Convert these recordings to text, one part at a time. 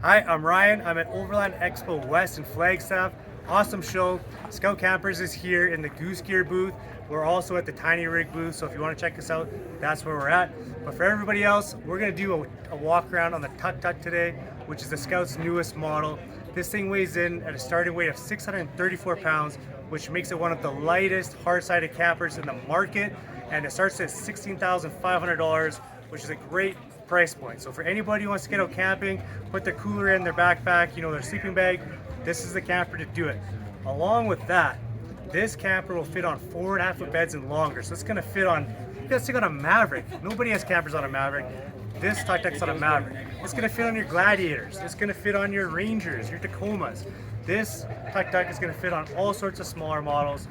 Hi, I'm Ryan. I'm at Overland Expo West in Flagstaff. Awesome show. Scout Campers is here in the Goose Gear booth. We're also at the Tiny Rig booth, so if you want to check us out, that's where we're at. But for everybody else, we're going to do a walk around on the Tuktut today, which is the Scout's newest model. This thing weighs in at a starting weight of 634 pounds, which makes it one of the lightest hard-sided campers in the market, and it starts at $16,500, which is a great price point. So for anybody who wants to get out camping, put their cooler in their backpack, their sleeping bag, this is the camper to do it. Along with that, this camper will fit on 4.5-foot beds and longer. So it's gonna fit on, you guys think on a Maverick. Nobody has campers on a Maverick. This Tuktut's on a Maverick. It's gonna fit on your Gladiators. It's gonna fit on your Rangers, your Tacomas. This Tuktut is gonna fit on all sorts of smaller models.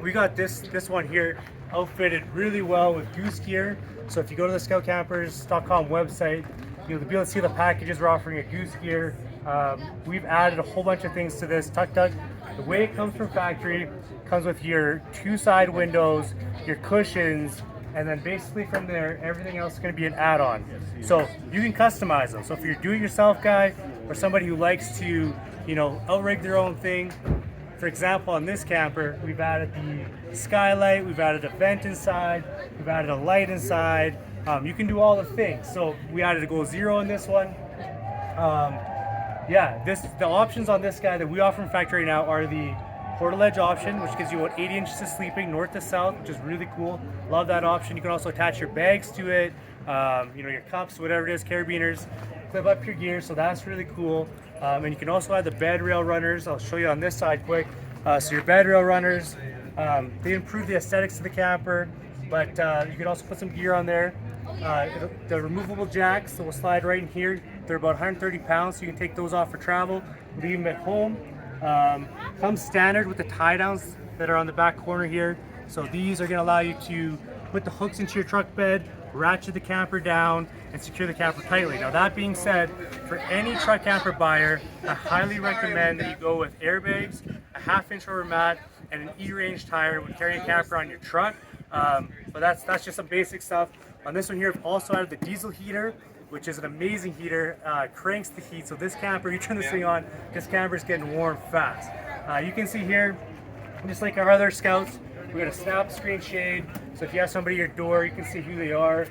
We got this one here outfitted really well with Goose Gear. So if you go to the scoutcampers.com website, you'll be able to see the packages we're offering at Goose Gear. We've added a whole bunch of things to this Tuktut. The way it comes from factory comes with your 2 side windows, your cushions, and then basically from there, everything else is going to be an add-on. So you can customize them. So if you're a do-it-yourself guy or somebody who likes to, outrig their own thing. For example, on this camper, we've added the skylight, we've added a vent inside, we've added a light inside. You can do all the things. So we added a Go Zero in this one. The options on this guy that we offer from factory right now are the portal-edge option, which gives you about 80 inches of sleeping north to south, which is really cool. Love that option. You can also attach your bags to it, your cups, whatever it is, carabiners, clip up your gear, so that's really cool. And you can also add the bed rail runners. I'll show you on this side quick. So your bed rail runners, they improve the aesthetics of the camper, but you can also put some gear on there. The removable jacks that will slide right in here, they're about 130 pounds, so you can take those off for travel, leave them at home. Comes standard with the tie downs that are on the back corner here. So these are going to allow you to put the hooks into your truck bed, ratchet the camper down, and secure the camper tightly. Now that being said, for any truck camper buyer, I highly recommend that you go with airbags, a 1/2-inch rubber mat, and an E-range tire when carrying a camper on your truck. But that's just some basic stuff. On this one here, I've also added the diesel heater, which is an amazing heater, cranks the heat. So this camper, you turn this thing on, this camper is getting warm fast. You can see here, just like our other Scouts, we got a snap screen shade. So if you have somebody at your door, you can see who they are.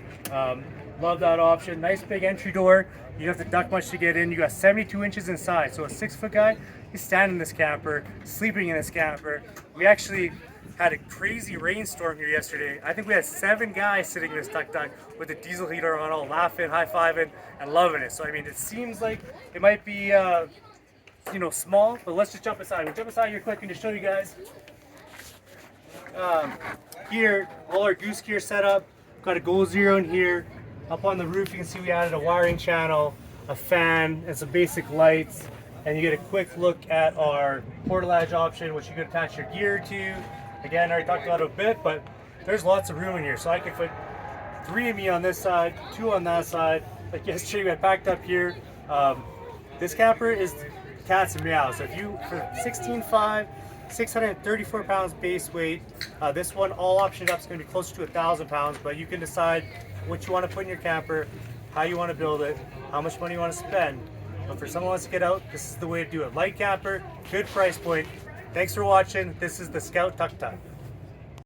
Love that option. Nice big entry door. You don't have to duck much to get in. You got 72 inches inside. So a 6-foot guy, he's standing in this camper, sleeping in this camper. We actually had a crazy rainstorm here yesterday. I think we had 7 guys sitting in this Tuktut with the diesel heater on, all laughing, high-fiving, and loving it. So I mean, it seems like it might be small, but let's just jump inside. We'll jump inside here quick and just show you guys. Here, all our Goose Gear setup. Got a Go Zero in here. Up on the roof, you can see we added a wiring channel, a fan, and some basic lights. And you get a quick look at our portal-edge option, which you can attach your gear to. Again, I already talked about it a bit, but there's lots of room in here. So I can put 3 of me on this side, 2 on that side. Like yesterday, we had packed up here. This camper is cats and meows. So if you, for 16.5, 634 pounds base weight, this one, all optioned up, is going to be closer to 1,000 pounds, but you can decide what you want to put in your camper, how you want to build it, how much money you want to spend. But for someone who wants to get out, this is the way to do it. Light camper, good price point. Thanks for watching. This is the Scout Tuktut.